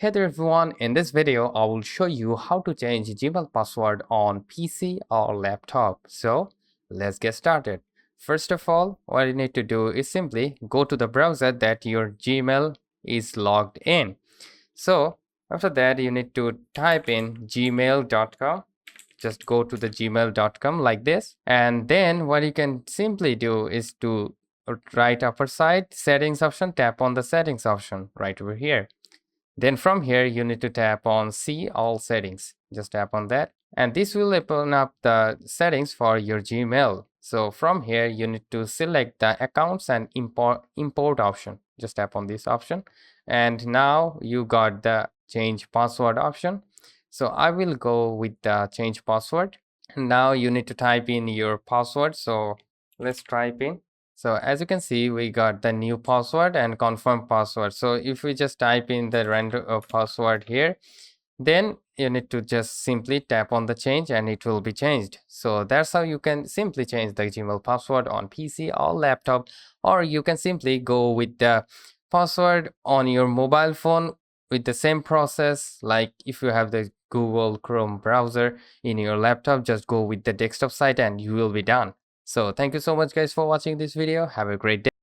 Hey there everyone, in this video I will show you how to change Gmail password on PC or laptop. So let's get started. First of all, what you need to do is simply go to the browser that your Gmail is logged in. So after that you need to type in gmail.com. Just go to the gmail.com like this, and then what you can simply do is to right upper side settings option, tap on the settings option right over here. Then from here, you need to tap on See All Settings. Just tap on that. And this will open up the settings for your Gmail. So from here, you need to select the Accounts and Import option. Just tap on this option. And now you got the Change Password option. So I will go with the Change Password. And now you need to type in your password. So let's type in. So as you can see, we got the new password and confirm password. So if we just type in the random password here, then you need to just simply tap on the change and it will be changed. So that's how you can simply change the Gmail password on PC or laptop, or you can simply go with the password on your mobile phone with the same process. Like if you have the Google Chrome browser in your laptop, just go with the desktop site and you will be done. So thank you so much guys for watching this video. Have a great day.